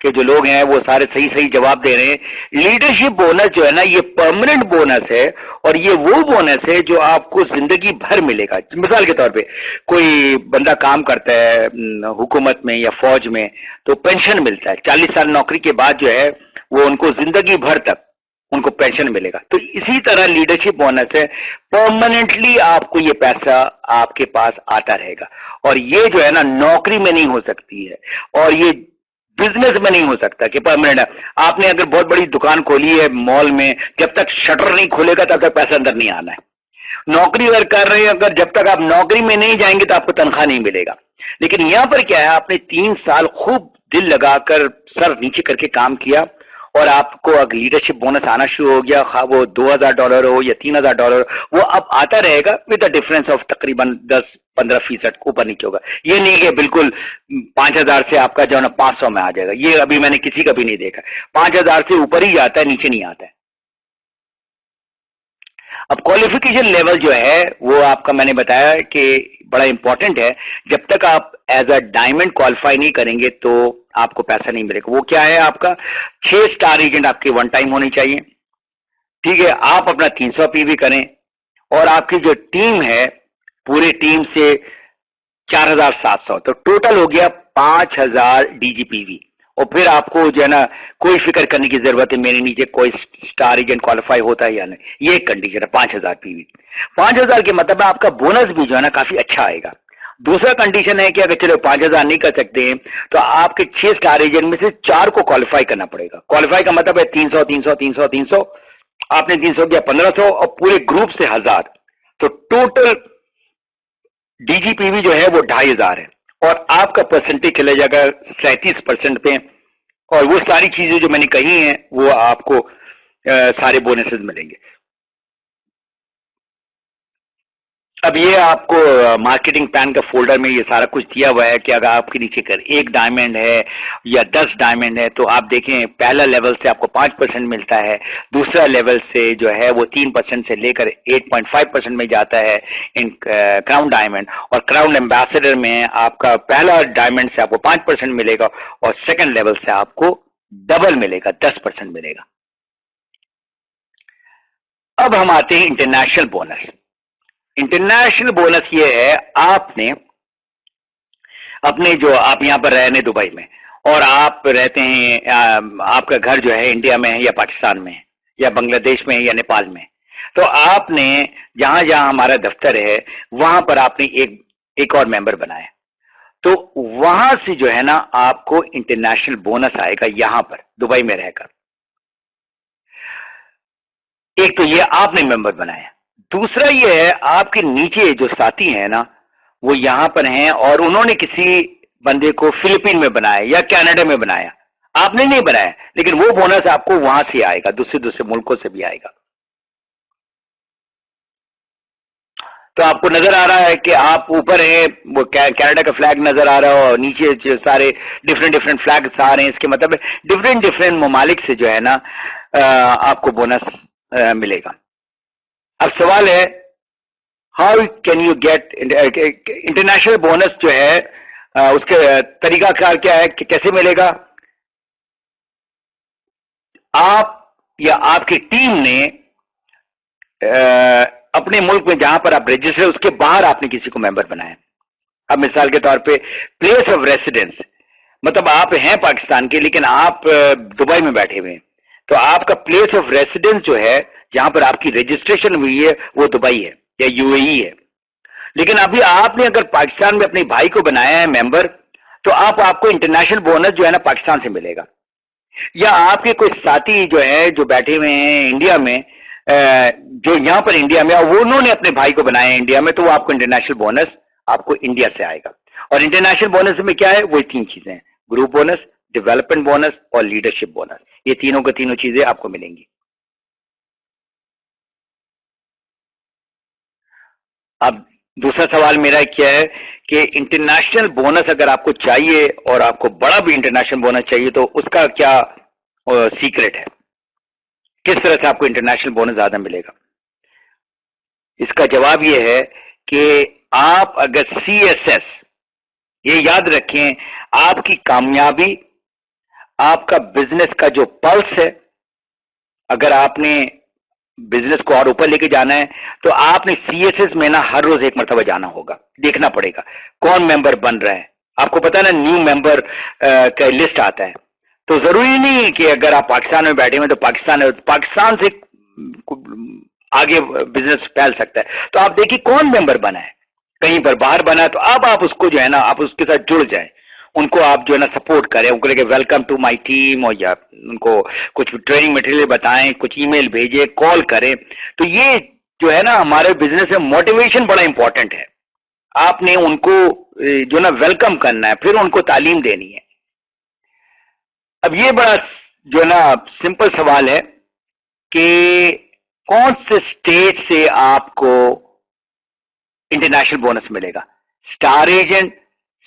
के जो लोग हैं वो सारे सही सही जवाब दे रहे हैं। लीडरशिप बोनस जो है ना, ये परमानेंट बोनस है, और ये वो बोनस है जो आपको जिंदगी भर मिलेगा। मिसाल के तौर पे कोई बंदा काम करता है हुकूमत में या फौज में, तो पेंशन मिलता है। 40 साल नौकरी के बाद जो है वो उनको जिंदगी भर तक उनको पेंशन मिलेगा। तो इसी तरह लीडरशिप बोनस है, परमानेंटली आपको ये पैसा आपके पास आता रहेगा। और ये जो है ना, नौकरी में नहीं हो सकती है, और ये बिजनेस में नहीं हो सकता कि परमानेंट। आपने अगर बहुत बड़ी दुकान खोली है मॉल में, जब तक शटर नहीं खोलेगा तब तक पैसा अंदर नहीं आना है। नौकरी अगर कर रहे हैं, अगर जब तक आप नौकरी में नहीं जाएंगे तो आपको तनख्वाह नहीं मिलेगा। लेकिन यहां पर क्या है, आपने 3 साल खूब दिल लगाकर सर नीचे करके काम किया, और आपको अगर लीडरशिप बोनस आना शुरू हो गया, खा वो $2,000 हो या $3,000, वो अब आता रहेगा विद द डिफरेंस ऑफ तकरीबन 10-15% ऊपर नीचे होगा। ये नहीं कि बिल्कुल 5,000 से आपका जो है ना 500 में आ जाएगा। ये अभी मैंने किसी का भी नहीं देखा। 5,000 से ऊपर ही जाता है, नीचे नहीं आता है। अब क्वालिफिकेशन लेवल जो है वो आपका मैंने बताया कि बड़ा इंपॉर्टेंट है। जब तक आप एज अ डायमंड क्वालिफाई नहीं करेंगे तो आपको पैसा नहीं मिलेगा। वो क्या है आपका, 6 स्टार एजेंट आपके 1 टाइम होने चाहिए, ठीक है, आप अपना 300 पीवी करें और आपकी जो टीम है पूरी टीम से 4700, तो टोटल हो गया 5000 डीजीपीवी। और फिर आपको जो है ना कोई फिक्र करने की जरूरत है मेरे नीचे कोई स्टार एजेंट क्वालिफाई होता है या नहीं, ये एक कंडीशन है 5000 पीवी। 5000 के मतलब आपका बोनस भी जो है ना काफी अच्छा आएगा। दूसरा कंडीशन है कि अगर चलो 5000 नहीं कर सकते तो आपके 6 स्टार एजेंट में से 4 को क्वालिफाई करना पड़ेगा। क्वालिफाई का मतलब है 300 300 300 300, आपने 300 किया 1500 और पूरे ग्रुप से 1000, तो टोटल डीजीपीवी जो है वो 2500 है और आपका परसेंटेज चले जाएगा 37% पे। और वो सारी चीजें जो मैंने कही हैं वो आपको सारे बोनसेस मिलेंगे। अब ये आपको मार्केटिंग प्लान का फोल्डर में ये सारा कुछ दिया हुआ है कि अगर आपके नीचे कर 1 डायमंड है या 10 डायमंड है तो आप देखें पहला लेवल से आपको 5% मिलता है, दूसरा लेवल से जो है वो 3% से लेकर 8.5% में जाता है इन क्राउन डायमंड, और क्राउन एम्बेसडर में आपका पहला डायमंड से आपको 5% मिलेगा और सेकेंड लेवल से आपको डबल मिलेगा, 10% मिलेगा। अब हम आते हैं इंटरनेशनल बोनस। इंटरनेशनल बोनस ये है आपने अपने जो आप यहां पर रह रहे हैं दुबई में और आप रहते हैं आपका घर जो है इंडिया में है या पाकिस्तान में है या बांग्लादेश में है या नेपाल में, तो आपने जहां जहां हमारा दफ्तर है वहां पर आपने एक और मेंबर बनाया, तो वहां से जो है ना आपको इंटरनेशनल बोनस आएगा यहां पर दुबई में रहकर। एक तो ये आपने मेंबर बनाया, दूसरा ये है आपके नीचे जो साथी हैं ना वो यहां पर हैं और उन्होंने किसी बंदे को फिलीपीन में बनाया या कनाडा में बनाया, आपने नहीं बनाया, लेकिन वो बोनस आपको वहां से आएगा, दूसरे दूसरे मुल्कों से भी आएगा। तो आपको नजर आ रहा है कि आप ऊपर है वो कनाडा का फ्लैग नजर आ रहा है और नीचे जो सारे डिफरेंट डिफरेंट फ्लैग्स आ रहे हैं, इसके मतलब डिफरेंट डिफरेंट ममालिक से जो है ना आपको बोनस मिलेगा। अब सवाल है how can you get international bonus जो है उसके तरीकाकार क्या है कि कैसे मिलेगा। आप या आपकी टीम ने अपने मुल्क में जहां पर आप रजिस्टर उसके बाहर आपने किसी को मेंबर बनाया। अब मिसाल के तौर पे प्लेस ऑफ रेसिडेंस, मतलब आप हैं पाकिस्तान के लेकिन आप दुबई में बैठे हुए हैं, तो आपका प्लेस ऑफ रेसिडेंस जो है जहां पर आपकी रजिस्ट्रेशन हुई है वो दुबई है या यूएई है, लेकिन अभी आपने अगर पाकिस्तान में अपने भाई को बनाया है मेंबर तो आपको इंटरनेशनल बोनस जो है ना पाकिस्तान से मिलेगा। या आपके कोई साथी जो है जो बैठे हुए हैं इंडिया में जो यहां पर इंडिया में वो उन्होंने अपने भाई को बनाया है इंडिया में, तो वो आपको इंटरनेशनल बोनस आपको इंडिया से आएगा। और इंटरनेशनल बोनस में क्या है, वही 3 चीजें हैं, ग्रुप बोनस, डेवलपमेंट बोनस और लीडरशिप बोनस, ये तीनों की तीनों चीजें आपको मिलेंगी। अब दूसरा सवाल मेरा क्या है कि इंटरनेशनल बोनस अगर आपको चाहिए और आपको बड़ा भी इंटरनेशनल बोनस चाहिए तो उसका क्या सीक्रेट है, किस तरह से आपको इंटरनेशनल बोनस ज्यादा मिलेगा। इसका जवाब यह है कि आप अगर सीएसएस, ये याद रखें, आपकी कामयाबी, आपका बिजनेस का जो पल्स है, अगर आपने बिजनेस को और ऊपर लेके जाना है तो आपने सीएसएस में ना हर रोज एक मरतबा जाना होगा, देखना पड़ेगा कौन मेंबर बन रहा है। आपको पता है ना न्यू मेंबर का लिस्ट आता है, तो जरूरी नहीं कि अगर आप पाकिस्तान में बैठे हुए तो पाकिस्तान से आगे बिजनेस फैल सकता है। तो आप देखिए कौन मेंबर बना है, कहीं पर बाहर बना है तो अब आप उसको जो है ना आप उसके साथ जुड़ जाए, उनको आप जो है ना सपोर्ट करें, उनको लेके वेलकम टू माय टीम, और या उनको कुछ ट्रेनिंग मटेरियल बताएं, कुछ ईमेल भेजें, कॉल करें। तो ये जो है ना हमारे बिजनेस में मोटिवेशन बड़ा इंपॉर्टेंट है। आपने उनको जो ना वेलकम करना है, फिर उनको तालीम देनी है। अब ये बड़ा जो है ना सिंपल सवाल है कि कौन से स्टेट से आपको इंटरनेशनल बोनस मिलेगा, स्टार एजेंट,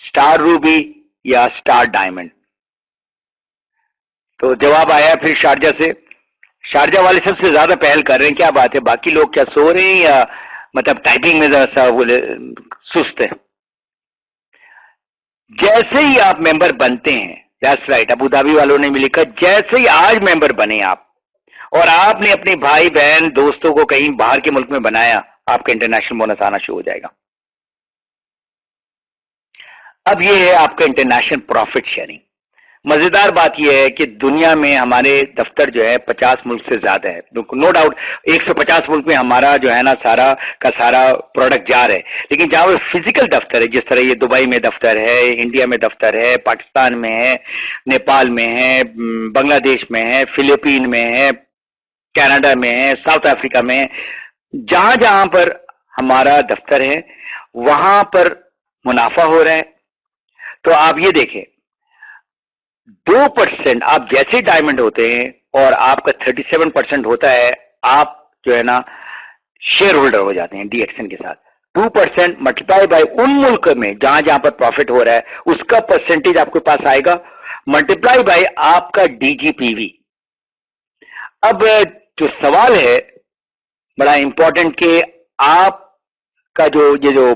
स्टार रूबी या स्टार डायमंड। तो जवाब आया फिर शारजा से, शारजा वाले सबसे ज्यादा पहल कर रहे हैं, क्या बात है, बाकी लोग क्या सो रहे हैं या मतलब टाइपिंग में जरा बोले सुस्त है। जैसे ही आप मेंबर बनते हैं, दैट्स राइट, अबू धाबी वालों ने भी लिखा जैसे ही आज मेंबर बने आप और आपने अपने भाई बहन दोस्तों को कहीं बाहर के मुल्क में बनाया, आपका इंटरनेशनल बोनस आना शुरू हो जाएगा। अब ये है आपका इंटरनेशनल प्रॉफिट शेयरिंग। मजेदार बात यह है कि दुनिया में हमारे दफ्तर जो है 50 मुल्क से ज्यादा है, नो डाउट 150 मुल्क में हमारा जो है ना सारा का सारा प्रोडक्ट जा रहा है, लेकिन जहां वो फिजिकल दफ्तर है, जिस तरह ये दुबई में दफ्तर है, इंडिया में दफ्तर है, पाकिस्तान में है, नेपाल में है, बांग्लादेश में है, फिलीपीन में है, कनाडा में है, साउथ अफ्रीका में है, जहां जहां पर हमारा दफ्तर है वहां पर मुनाफा हो रहा है। तो आप ये देखें, 2% आप जैसे डायमंड होते हैं और आपका 37% होता है, आप जो है ना शेयर होल्डर हो जाते हैं डीएक्सएन के साथ। 2% मल्टीप्लाई बाय उन मुल्क में जहां जहां पर प्रॉफिट हो रहा है उसका परसेंटेज आपके पास आएगा, मल्टीप्लाई बाय आपका डीजीपीवी। अब जो सवाल है बड़ा इंपॉर्टेंट कि आपका जो ये जो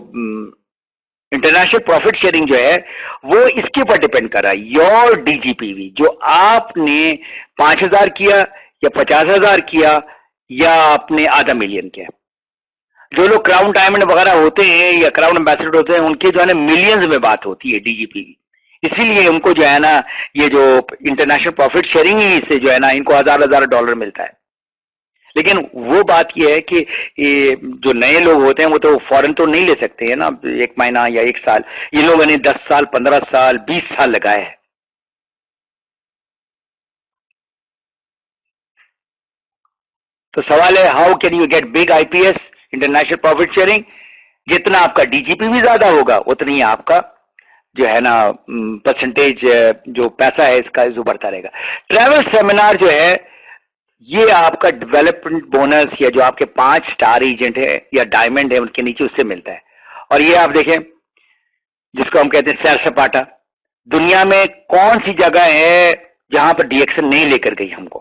इंटरनेशनल प्रॉफिट शेयरिंग जो है वो इसके ऊपर डिपेंड कर रहा है, योर डीजीपीवी, जो आपने 5,000 किया या 50,000 किया या आपने $500,000 किया। जो लोग क्राउन डायमंड वगैरह होते हैं या क्राउन एम्बेसडर होते हैं उनके जो है ना मिलियंस में बात होती है डीजीपीवी, इसीलिए उनको जो है ना ये जो इंटरनेशनल प्रॉफिट शेयरिंग ही से जो है ना इनको हजार डॉलर मिलता है। लेकिन वो बात यह है कि ये जो नए लोग होते हैं वो तो फौरन तो नहीं ले सकते हैं ना, 1 महीना या 1 साल, ये लोगों ने 10 साल 15 साल 20 साल लगाए हैं। तो सवाल है, how can you get big IPS international profit sharing? जितना आपका डीजीपी भी ज्यादा होगा उतनी ही आपका जो है ना परसेंटेज जो पैसा है इसका जो बढ़ता रहेगा। ट्रैवल सेमिनार जो है ये आपका डेवलपमेंट बोनस या जो आपके 5 स्टार एजेंट है या डायमंड है उनके नीचे उससे मिलता है। और ये आप देखें जिसको हम कहते हैं सैर सपाटा, दुनिया में कौन सी जगह है जहां पर डीएक्सएन नहीं लेकर गई हमको,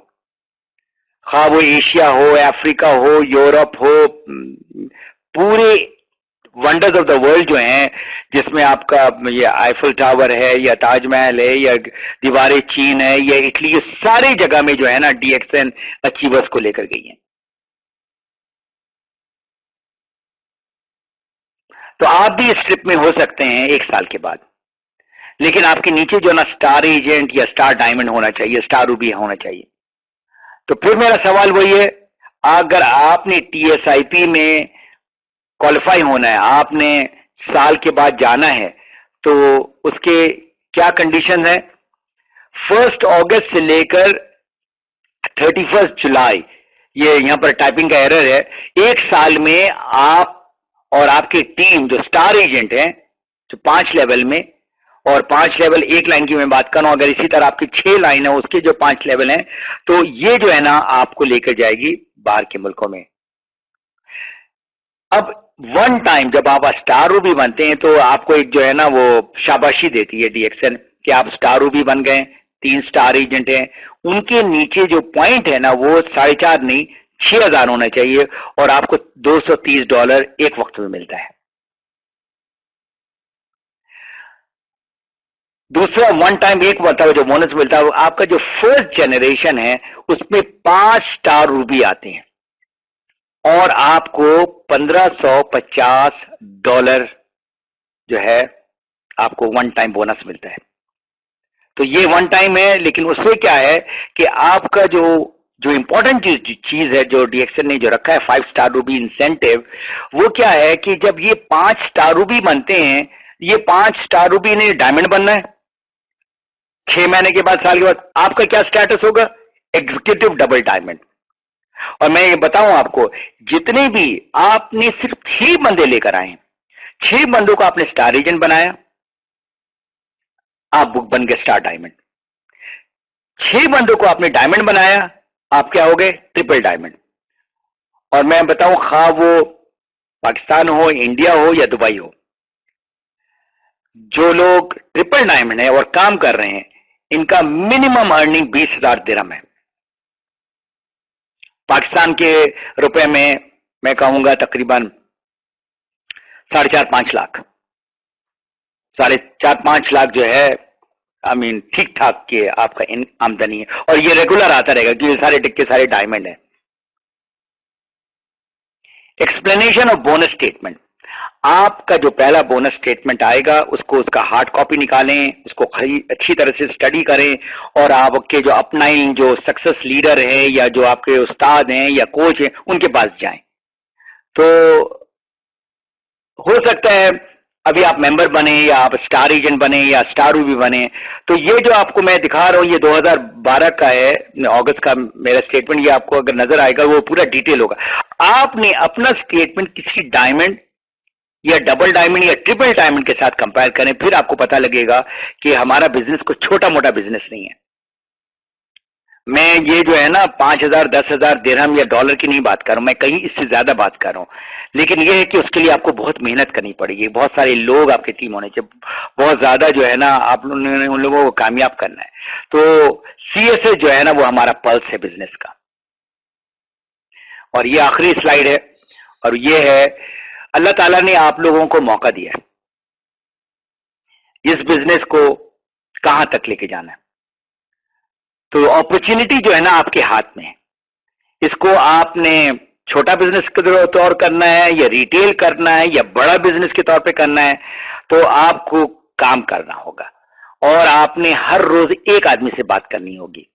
खा वो एशिया हो, अफ्रीका हो, यूरोप हो, पूरे वंडर्स ऑफ द वर्ल्ड जो हैं जिसमें आपका ये आईफल टावर है या ताजमहल है या दीवारें चीन है या इटली, ये सारी जगह में जो है ना डीएक्सएन अचीवर्स को लेकर गई हैं। तो आप भी इस ट्रिप में हो सकते हैं 1 साल के बाद, लेकिन आपके नीचे जो ना स्टार एजेंट या स्टार डायमंड होना चाहिए, स्टार रूबी होना चाहिए। तो फिर मेरा सवाल वही है, अगर आपने टीएसआईपी में क्वालिफाई होना है, आपने साल के बाद जाना है, तो उसके क्या कंडीशन है? 1 अगस्त से लेकर 31 जुलाई, ये यहां पर टाइपिंग का एरर है, 1 साल में आप और आपकी टीम जो स्टार एजेंट हैं जो 5 लेवल में, और 5 लेवल 1 लाइन की मैं बात कर रहा हूं, अगर इसी तरह आपकी 6 लाइन है उसके जो 5 लेवल हैं, तो ये जो है ना आपको लेकर जाएगी बाहर के मुल्कों में। अब 1 टाइम जब आप स्टार रूबी बनते हैं तो आपको एक जो है ना वो शाबाशी देती है डीएक्सएन कि आप स्टार रूबी बन गए, 3 स्टार एजेंट हैं, उनके नीचे जो पॉइंट है ना वो 4.5 नहीं 6,000 होना चाहिए और आपको $230 एक वक्त में मिलता है। दूसरा 1 टाइम एक बताओ जो बोनस मिलता है, आपका जो फर्स्ट जनरेशन है उसमें 5 स्टार रूबी आते हैं और आपको $1,550 जो है आपको 1 टाइम बोनस मिलता है। तो ये 1 टाइम है, लेकिन उससे क्या है कि आपका जो जो इंपॉर्टेंट चीज है जो डीएक्सएन ने जो रखा है 5 स्टार रूबी इंसेंटिव, वो क्या है कि जब ये 5 स्टार रूबी बनते हैं, ये 5 स्टार रूबी ने डायमंड बनना है, 6 महीने के बाद, साल के बाद आपका क्या स्टेटस होगा? Executive double diamond. और मैं ये बताऊं आपको, जितने भी आपने सिर्फ 6 बंदे लेकर आए, 6 बंदों को आपने स्टार एजेंट बनाया, आप बुक बन गए स्टार डायमंड। 6 बंदों को आपने डायमंड बनाया, आप क्या हो गए? Triple diamond. और मैं बताऊं, खा वो पाकिस्तान हो, इंडिया हो या दुबई हो, जो लोग ट्रिपल डायमंड है और काम कर रहे हैं, इनका मिनिमम अर्निंग 20,000 दिरहम है। पाकिस्तान के रुपए में मैं कहूंगा तकरीबन 4.5-5 लाख, 4.5-5 लाख जो है ठीक ठाक के आपका आमदनी है, और ये रेगुलर आता रहेगा क्योंकि ये सारे टिक्के सारे डायमंड है। एक्सप्लेनेशन ऑफ बोनस स्टेटमेंट, आपका जो पहला बोनस स्टेटमेंट आएगा उसको उसका हार्ड कॉपी निकालें, उसको अच्छी तरह से स्टडी करें, और आपके जो अपनाइन जो सक्सेस लीडर है या जो आपके उस्ताद हैं या कोच हैं उनके पास जाएं। तो हो सकता है अभी आप मेंबर बने या आप स्टार एजेंट बने या स्टार रूबी बने, तो ये जो आपको मैं दिखा रहा हूं ये 2012 का है, अगस्त का मेरा स्टेटमेंट, ये आपको अगर नजर आएगा वो पूरा डिटेल होगा। आपने अपना स्टेटमेंट किसी डायमंड या डबल डायमंड या ट्रिपल डायमंड के साथ कंपेयर करें, फिर आपको पता लगेगा कि हमारा बिजनेस कोई छोटा मोटा बिजनेस नहीं है। मैं ये जो है ना 5,000 10,000 दिरहम या डॉलर की नहीं बात कर रहा हूं, मैं कहीं इससे ज्यादा बात कर रहा हूं, लेकिन ये है कि उसके लिए आपको बहुत मेहनत करनी पड़ेगी, बहुत सारे लोग आपकी टीम होने चाहिए, बहुत ज्यादा जो है ना आप ने उन लोगों को कामयाब करना है। तो सीएसए जो है ना वो हमारा पल्स है बिजनेस का। और ये आखिरी स्लाइड है, और ये है अल्लाह ताला ने आप लोगों को मौका दिया है इस बिजनेस को कहां तक लेके जाना है। तो अपॉर्चुनिटी जो है ना आपके हाथ में है, इसको आपने छोटा बिजनेस के तौर करना है या रिटेल करना है या बड़ा बिजनेस के तौर पे करना है, तो आपको काम करना होगा, और आपने हर रोज एक आदमी से बात करनी होगी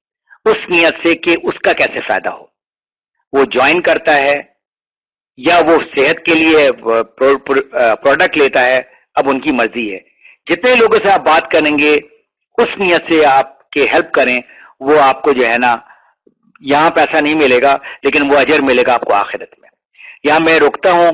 उस नियत से कि उसका कैसे फायदा हो, वो ज्वाइन करता है या वो सेहत के लिए प्रोडक्ट लेता है, अब उनकी मर्जी है। जितने लोगों से आप बात करेंगे उस नियत से आपके हेल्प करें, वो आपको जो है ना यहां पैसा नहीं मिलेगा लेकिन वो अजर मिलेगा आपको आखिरत में। यहां मैं रुकता हूं।